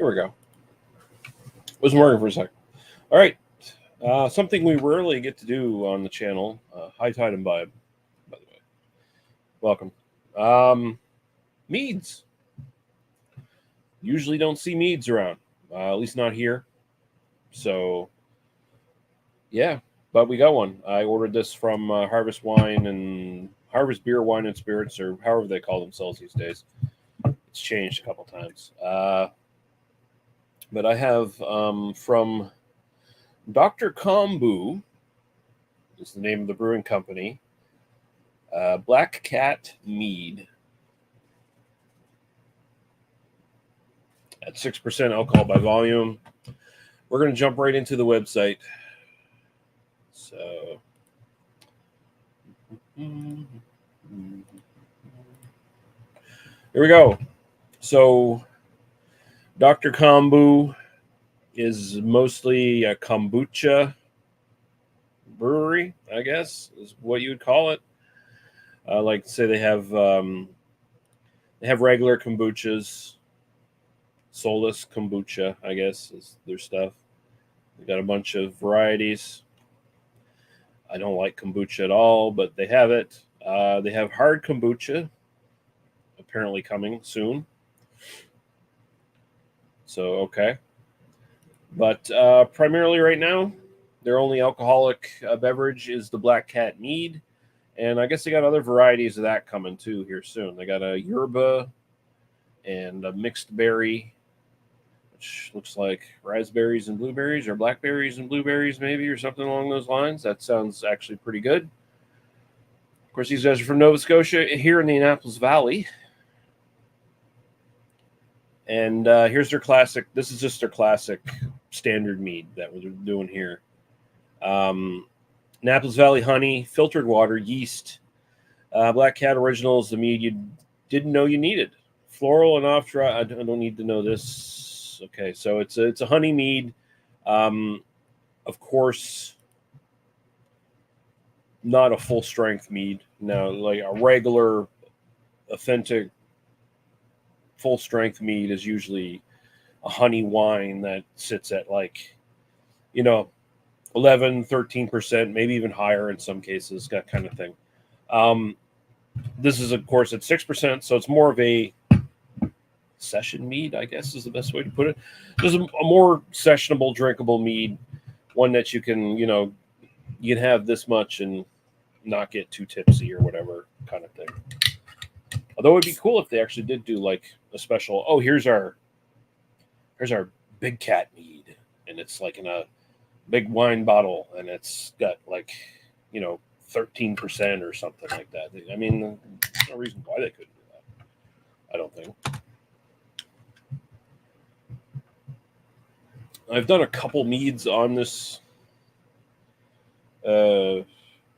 There we go. Wasn't working for a second. All right. Something we rarely get to do on the channel. High Tide Imbibe, by the way. Welcome. Meads. Usually don't see meads around. At least not here. So, yeah. But we got one. I ordered this from Harvest Wine and Harvest Beer, Wine, and Spirits, or however they call themselves these days. It's changed a couple times. But I have from Dr. Kombu, is the name of the brewing company, Black Cat Mead at 6% alcohol by volume. We're going to jump right into the website. So, here we go. So, Dr. Kombu is mostly a kombucha brewery, I guess, is what you would call it. Like say they have regular kombuchas, soulless kombucha, I guess, is their stuff. They got a bunch of varieties. I don't like kombucha at all, but they have it. They have hard kombucha, apparently coming soon. So, okay. But primarily right now, their only alcoholic beverage is the Black Cat Mead. And I guess they got other varieties of that coming too here soon. They got a yerba and a mixed berry, which looks like raspberries and blueberries, or blackberries and blueberries maybe, or something along those lines. That sounds actually pretty good. Of course, these guys are from Nova Scotia here in the Annapolis Valley. And here's their classic. This is just their classic standard mead that we're doing here. Annapolis Valley honey, filtered water, yeast. Black Cat Original is the mead you didn't know you needed. Floral and off dry. I don't need to know this. Okay, so it's a honey mead. Of course, not a full strength mead. No, like a regular, authentic, full strength mead is usually a honey wine that sits at 11, 13%, maybe even higher in some cases, that kind of thing. This is, of course, at 6%, so it's more of a session mead, I guess is the best way to put it. There's a more sessionable, drinkable mead, one that you can, you can have this much and not get too tipsy or whatever kind of thing. Although it'd be cool if they actually did do like a special, oh, here's our Big Cat mead, and it's like in a big wine bottle, and it's got 13% or something like that. I mean, there's no reason why they couldn't do that. I don't think. I've done a couple meads on this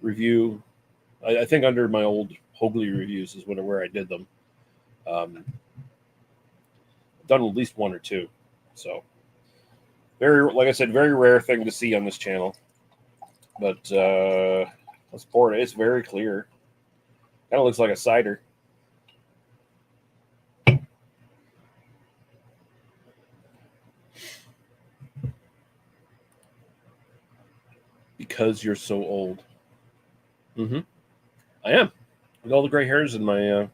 review. I think under my old Hoagley reviews is where I did them. I've done at least one or two. So, like I said, very rare thing to see on this channel. But let's pour it. It's very clear. Kind of looks like a cider. Because you're so old. Mm-hmm. I am. With all the gray hairs in my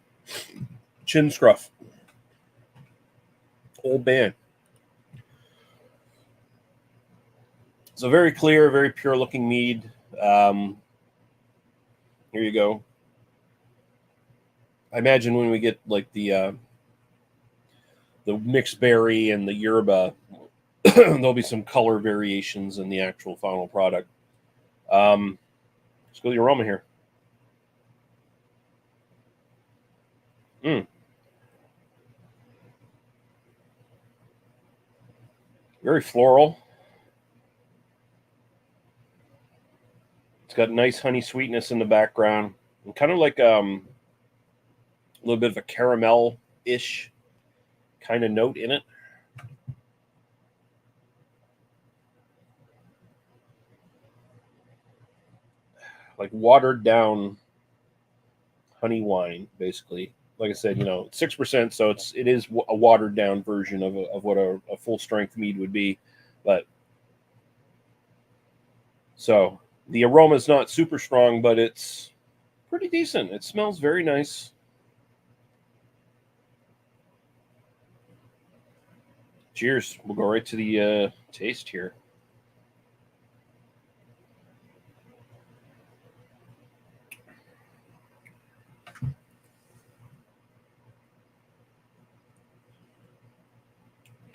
chin scruff. Old man. It's a very clear, very pure looking mead. Here you go. I imagine when we get like the mixed berry and the yerba, there'll be some color variations in the actual final product. Let's go to the aroma here. Very floral. It's got nice honey sweetness in the background, and kind of like a little bit of a caramel-ish kind of note in it. Like watered down honey wine, basically. like I said, 6%, so it is a watered down version of what a full strength mead would be. But so the aroma is not super strong, but it's pretty decent. It smells very nice. Cheers. We'll go right to the taste here.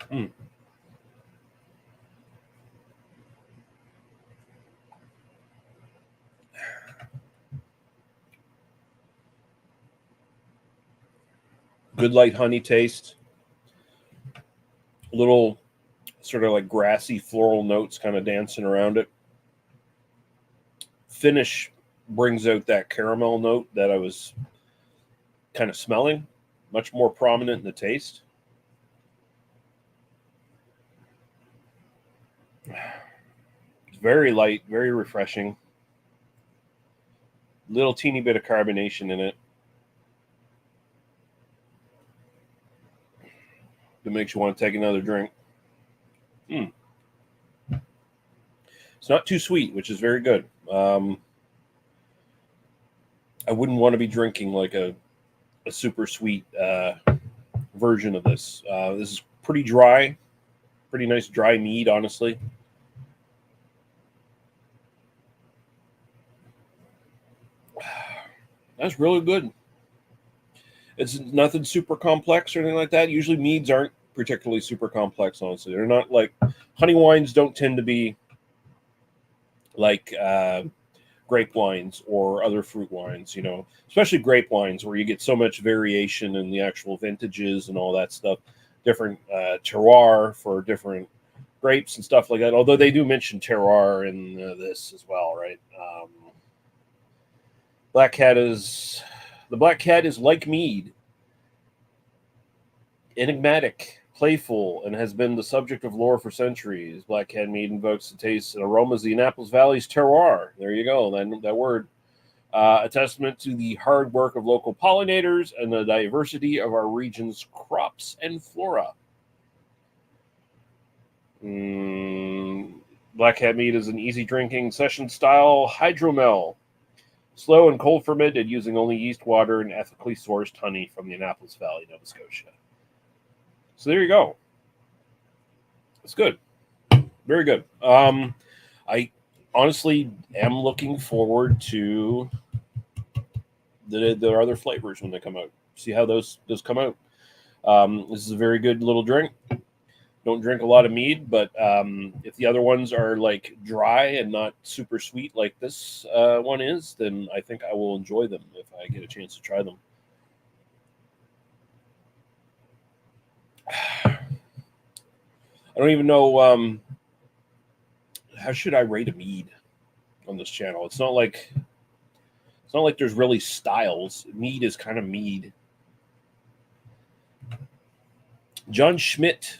Mm. Good light honey taste. Little sort of like grassy floral notes kind of dancing around it. Finish brings out that caramel note that I was kind of smelling, much more prominent in the taste. It's very light, very refreshing. Little teeny bit of carbonation in it that makes you want to take another drink. Mm. It's not too sweet, which is very good. I wouldn't want to be drinking like a super sweet version of this. This is pretty dry, pretty nice dry mead, honestly. That's really good. It's nothing super complex or anything like that. Usually meads aren't particularly super complex, honestly. They're not like honey wines don't tend to be like grape wines or other fruit wines, especially grape wines where you get so much variation in the actual vintages and all that stuff, different terroir for different grapes and stuff like that. Although they do mention terroir in this as well, right? Black Cat is the Black Cat is like mead, enigmatic, playful, and has been the subject of lore for centuries. Black Cat mead invokes the tastes and aromas of the Annapolis Valley's terroir. There you go, that word. A testament to the hard work of local pollinators and the diversity of our region's crops and flora. Black Cat mead is an easy drinking session style hydromel. Slow and cold fermented using only yeast water and ethically sourced honey from the Annapolis Valley, Nova Scotia. So there you go. It's good. Very good. I honestly am looking forward to the other flavors when they come out. See how those come out. This is a very good little drink. Don't drink a lot of mead, but if the other ones are like dry and not super sweet like this one is, then I think I will enjoy them if I get a chance to try them. I don't even know how should I rate a mead on this channel. It's not like there's really styles. Mead is kind of mead. John Schmidt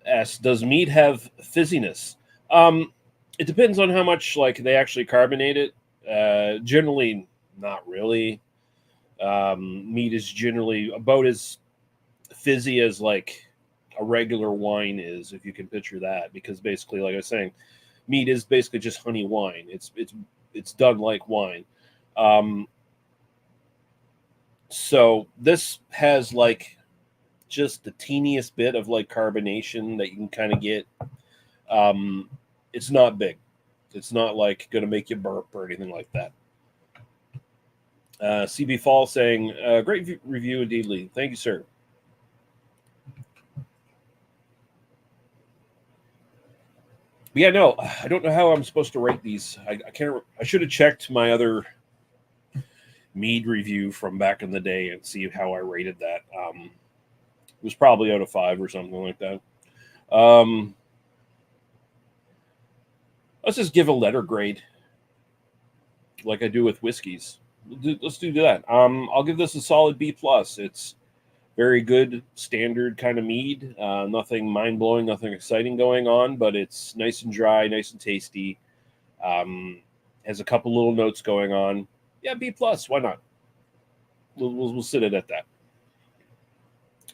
asks, "Does mead have fizziness?" It depends on how much like they actually carbonate it. Generally, not really. Mead is generally about as fizzy as like a regular wine is, if you can picture that, because basically, like I was saying, mead is basically just honey wine. It's done like wine. So this has like just the teeniest bit of like carbonation that you can kind of get. It's not big. It's not like going to make you burp or anything like that. CB Fall saying, great review indeed, Lee. Thank you, sir. But yeah, no, I don't know how I'm supposed to rate these. I can't. I should have checked my other mead review from back in the day and see how I rated that. It was probably out of 5 or something like that. Let's just give a letter grade, like I do with whiskeys. Let's do that. I'll give this a solid B plus. It's very good, standard kind of mead. Nothing mind blowing, nothing exciting going on, but it's nice and dry, nice and tasty. Has a couple little notes going on. Yeah, B plus. Why not? We'll sit it at that.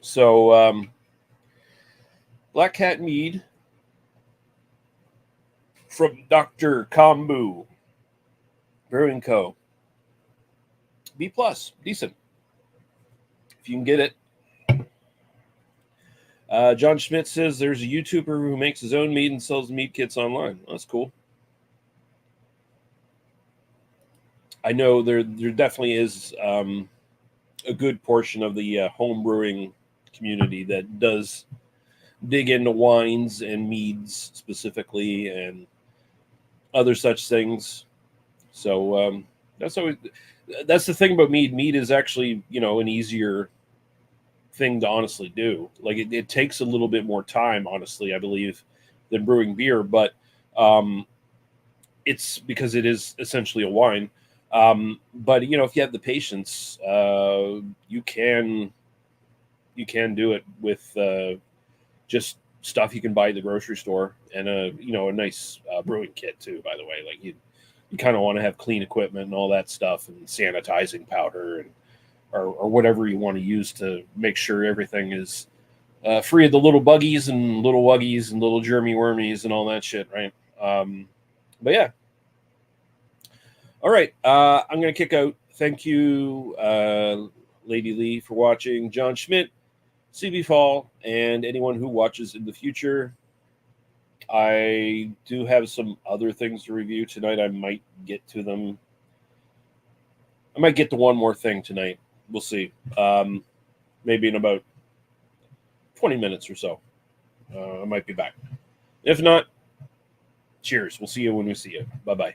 So Black Cat Mead from Dr. Kombu Brewing Co. B plus, decent if you can get it. John Schmidt says there's a YouTuber who makes his own mead and sells mead kits online. That's cool. I know there definitely is a good portion of the home brewing community that does dig into wines and meads specifically and other such things. So that's the thing about mead. Mead is actually, an easier thing to honestly do. Like it takes a little bit more time, honestly, I believe, than brewing beer, but it's because it is essentially a wine. But if you have the patience, you can do it with just stuff you can buy at the grocery store and a nice brewing kit too. By the way, like you kind of want to have clean equipment and all that stuff and sanitizing powder and or whatever you want to use to make sure everything is free of the little buggies and little wuggies and little germy wormies and all that shit, right? But yeah. All right. I'm going to kick out. Thank you, Lady Lee, for watching. John Schmidt, CB Fall, and anyone who watches in the future. I do have some other things to review tonight. I might get to them. I might get to one more thing tonight. We'll see. Maybe in about 20 minutes or so. I might be back. If not, cheers. We'll see you when we see you. Bye-bye.